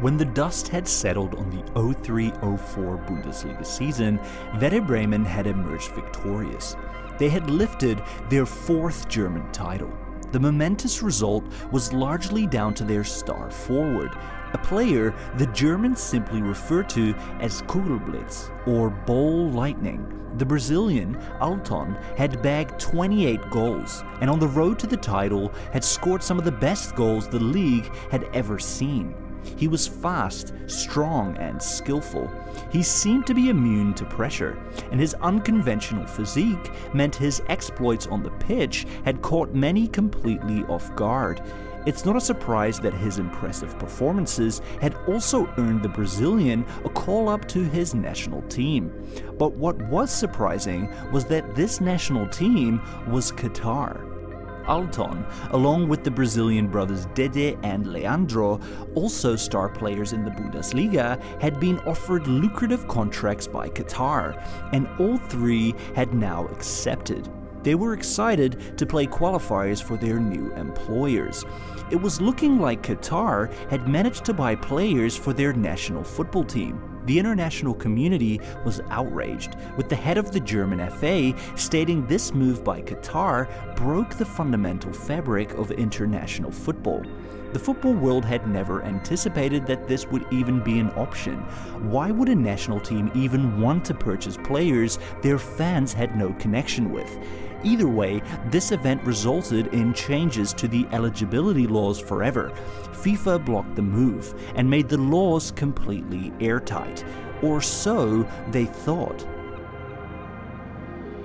When the dust had settled on the 03-04 Bundesliga season, Werder Bremen had emerged victorious. They had lifted their fourth German title. The momentous result was largely down to their star forward, a player the Germans simply refer to as Kugelblitz, or ball lightning. The Brazilian, Alton, had bagged 28 goals, and on the road to the title had scored some of the best goals the league had ever seen. He was fast, strong, and skillful. He seemed to be immune to pressure, and his unconventional physique meant his exploits on the pitch had caught many completely off guard. It's not a surprise that his impressive performances had also earned the Brazilian a call-up to his national team. But what was surprising was that this national team was Qatar. Alton, along with the Brazilian brothers Dede and Leandro, also star players in the Bundesliga, had been offered lucrative contracts by Qatar, and all three had now accepted. They were excited to play qualifiers for their new employers. It was looking like Qatar had managed to buy players for their national football team. The international community was outraged, with the head of the German FA stating this move by Qatar broke the fundamental fabric of international football. The football world had never anticipated that this would even be an option. Why would a national team even want to purchase players their fans had no connection with? Either way, this event resulted in changes to the eligibility laws forever. FIFA blocked the move and made the laws completely airtight, or so they thought.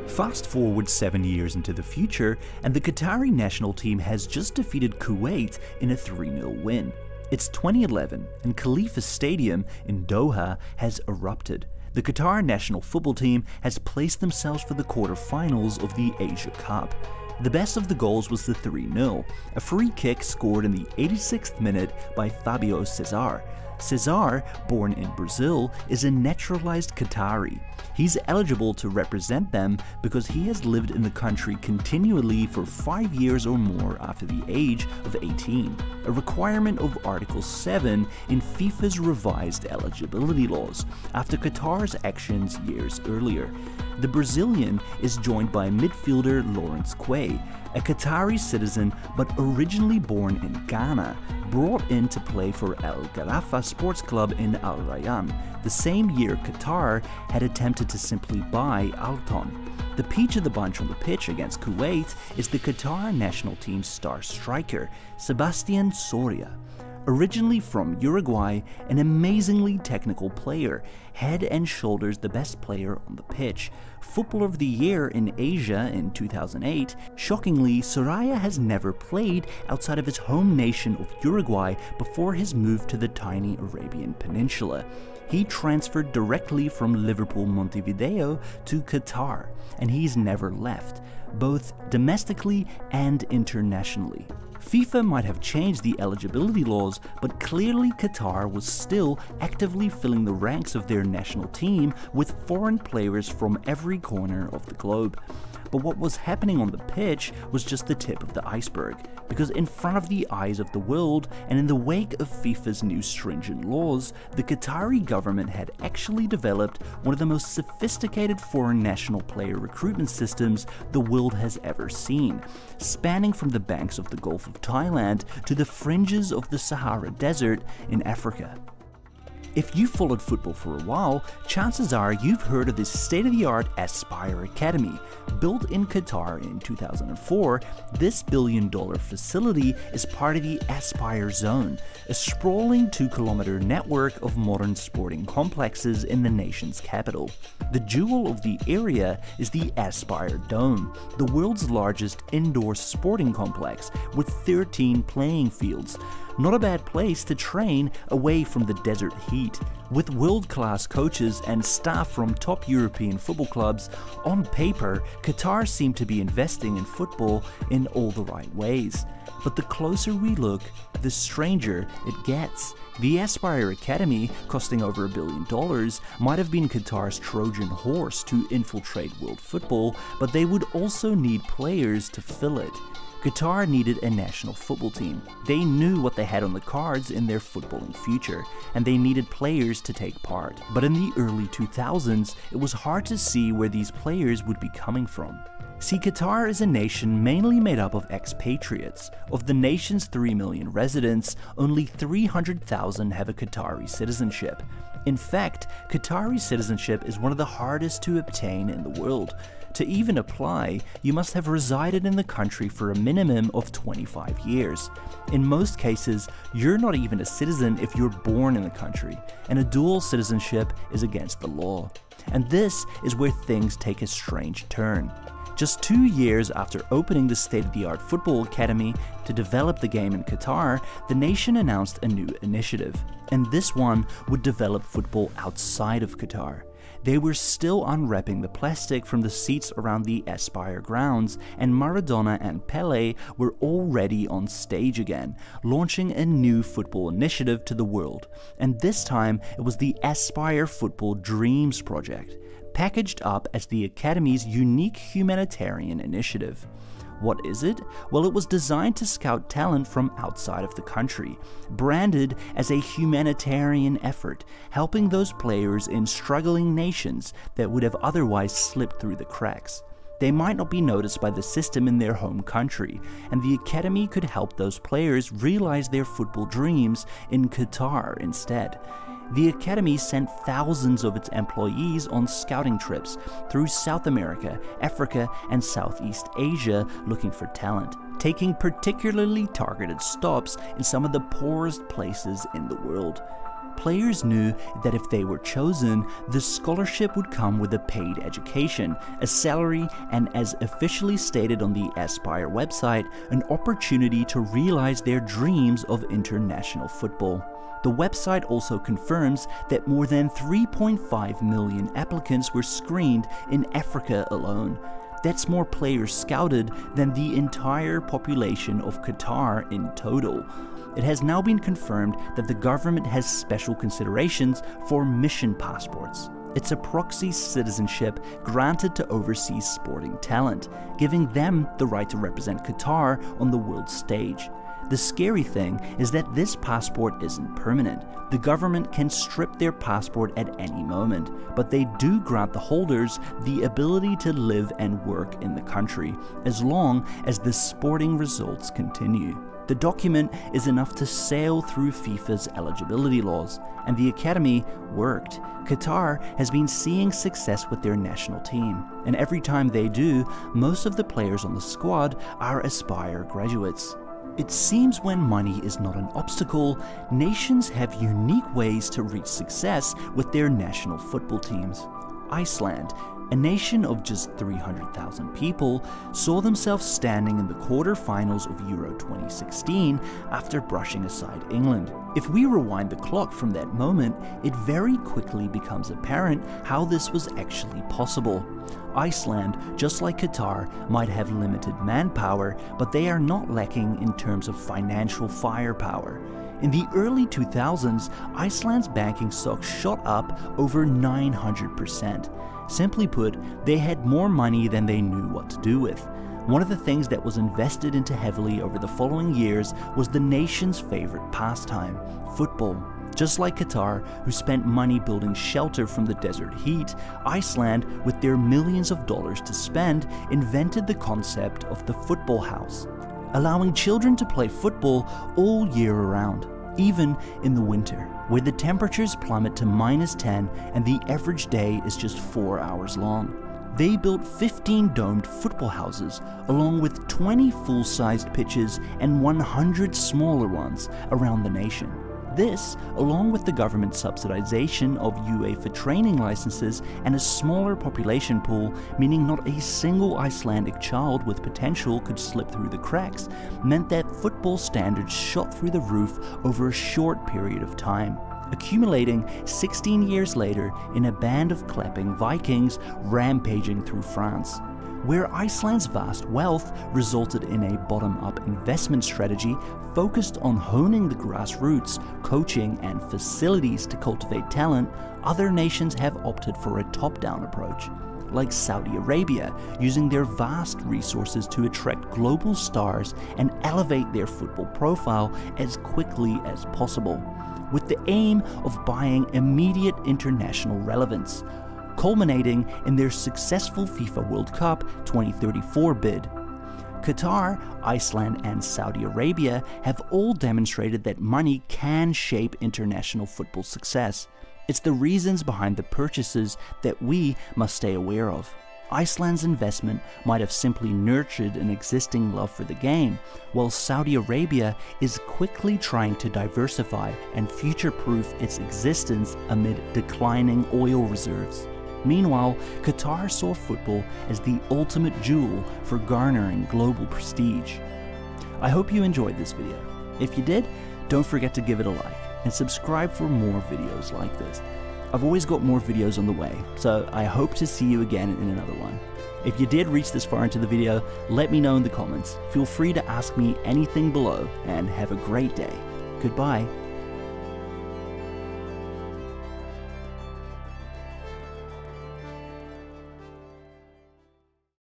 Fast forward 7 years into the future, and the Qatari national team has just defeated Kuwait in a 3-0 win. It's 2011, and Khalifa Stadium in Doha has erupted. The Qatar national football team has placed themselves for the quarterfinals of the Asia Cup. The best of the goals was the 3-0, a free kick scored in the 86th minute by Fabio Cesar. Cesar, born in Brazil, is a naturalized Qatari. He's eligible to represent them because he has lived in the country continually for 5 years or more after the age of 18, a requirement of Article 7 in FIFA's revised eligibility laws, after Qatar's actions years earlier. The Brazilian is joined by midfielder Lawrence Quay, a Qatari citizen but originally born in Ghana, brought in to play for Al Gharafa Sports Club in Al Rayyan, the same year Qatar had attempted to simply buy Alton. The peach of the bunch on the pitch against Kuwait is the Qatar national team's star striker, Sebastian Soria. Originally from Uruguay, an amazingly technical player, head and shoulders the best player on the pitch. Footballer of the Year in Asia in 2008, shockingly, Soraya has never played outside of his home nation of Uruguay before his move to the tiny Arabian Peninsula. He transferred directly from Liverpool Montevideo to Qatar, and he's never left, both domestically and internationally. FIFA might have changed the eligibility laws, but clearly Qatar was still actively filling the ranks of their national team with foreign players from every corner of the globe. But what was happening on the pitch was just the tip of the iceberg, because in front of the eyes of the world and in the wake of FIFA's new stringent laws, the Qatari government had actually developed one of the most sophisticated foreign national player recruitment systems the world has ever seen, spanning from the banks of the Gulf of Thailand to the fringes of the Sahara Desert in Africa. If you've followed football for a while, chances are you've heard of this state-of-the-art Aspire Academy. Built in Qatar in 2004, this billion-dollar facility is part of the Aspire Zone, a sprawling 2-kilometer network of modern sporting complexes in the nation's capital. The jewel of the area is the Aspire Dome, the world's largest indoor sporting complex with 13 playing fields. Not a bad place to train away from the desert heat. With world-class coaches and staff from top European football clubs, on paper, Qatar seemed to be investing in football in all the right ways. But the closer we look, the stranger it gets. The Aspire Academy, costing over $1 billion, might have been Qatar's Trojan horse to infiltrate world football, but they would also need players to fill it. Qatar needed a national football team. They knew what they had on the cards in their footballing future, and they needed players to take part. But in the early 2000s, it was hard to see where these players would be coming from. See, Qatar is a nation mainly made up of expatriates. Of the nation's 3 million residents, only 300,000 have a Qatari citizenship. In fact, Qatari citizenship is one of the hardest to obtain in the world. To even apply, you must have resided in the country for a minimum of 25 years. In most cases, you're not even a citizen if you're born in the country, and a dual citizenship is against the law. And this is where things take a strange turn. Just 2 years after opening the state-of-the-art football academy to develop the game in Qatar, the nation announced a new initiative, and this one would develop football outside of Qatar. They were still unwrapping the plastic from the seats around the Aspire grounds, and Maradona and Pele were already on stage again, launching a new football initiative to the world. And this time, it was the Aspire Football Dreams project, packaged up as the Academy's unique humanitarian initiative. What is it? Well, it was designed to scout talent from outside of the country, branded as a humanitarian effort, helping those players in struggling nations that would have otherwise slipped through the cracks. They might not be noticed by the system in their home country, and the Academy could help those players realize their football dreams in Qatar instead. The Academy sent thousands of its employees on scouting trips through South America, Africa, and Southeast Asia looking for talent, taking particularly targeted stops in some of the poorest places in the world. Players knew that if they were chosen, the scholarship would come with a paid education, a salary, and as officially stated on the Aspire website, an opportunity to realize their dreams of international football. The website also confirms that more than 3.5 million applicants were screened in Africa alone. That's more players scouted than the entire population of Qatar in total. It has now been confirmed that the government has special considerations for mission passports. It's a proxy citizenship granted to overseas sporting talent, giving them the right to represent Qatar on the world stage. The scary thing is that this passport isn't permanent. The government can strip their passport at any moment, but they do grant the holders the ability to live and work in the country, as long as the sporting results continue. The document is enough to sail through FIFA's eligibility laws, and the Academy worked. Qatar has been seeing success with their national team, and every time they do, most of the players on the squad are Aspire graduates. It seems when money is not an obstacle, nations have unique ways to reach success with their national football teams. Iceland, a nation of just 300,000 people, saw themselves standing in the quarter-finals of Euro 2016 after brushing aside England. If we rewind the clock from that moment, it very quickly becomes apparent how this was actually possible. Iceland, just like Qatar, might have limited manpower, but they are not lacking in terms of financial firepower. In the early 2000s, Iceland's banking stock shot up over 900%. Simply put, they had more money than they knew what to do with. One of the things that was invested into heavily over the following years was the nation's favorite pastime, football. Just like Qatar, who spent money building shelter from the desert heat, Iceland, with their millions of dollars to spend, invented the concept of the football house, allowing children to play football all year around, even in the winter, where the temperatures plummet to -10 and the average day is just 4 hours long. They built 15 domed football houses, along with 20 full-sized pitches and 100 smaller ones around the nation. This, along with the government subsidization of UEFA training licenses and a smaller population pool, meaning not a single Icelandic child with potential could slip through the cracks, meant that football standards shot through the roof over a short period of time, accumulating 16 years later in a band of clapping Vikings rampaging through France. Where Iceland's vast wealth resulted in a bottom-up investment strategy focused on honing the grassroots, coaching, and facilities to cultivate talent, other nations have opted for a top-down approach. like Saudi Arabia, using their vast resources to attract global stars and elevate their football profile as quickly as possible, with the aim of buying immediate international relevance, culminating in their successful FIFA World Cup 2034 bid. Qatar, Iceland, and Saudi Arabia have all demonstrated that money can shape international football success. It's the reasons behind the purchases that we must stay aware of. Iceland's investment might have simply nurtured an existing love for the game, while Saudi Arabia is quickly trying to diversify and future-proof its existence amid declining oil reserves. Meanwhile, Qatar saw football as the ultimate jewel for garnering global prestige. I hope you enjoyed this video. If you did, don't forget to give it a like and subscribe for more videos like this. I've always got more videos on the way, so I hope to see you again in another one. If you did reach this far into the video, let me know in the comments. Feel free to ask me anything below, and have a great day. Goodbye.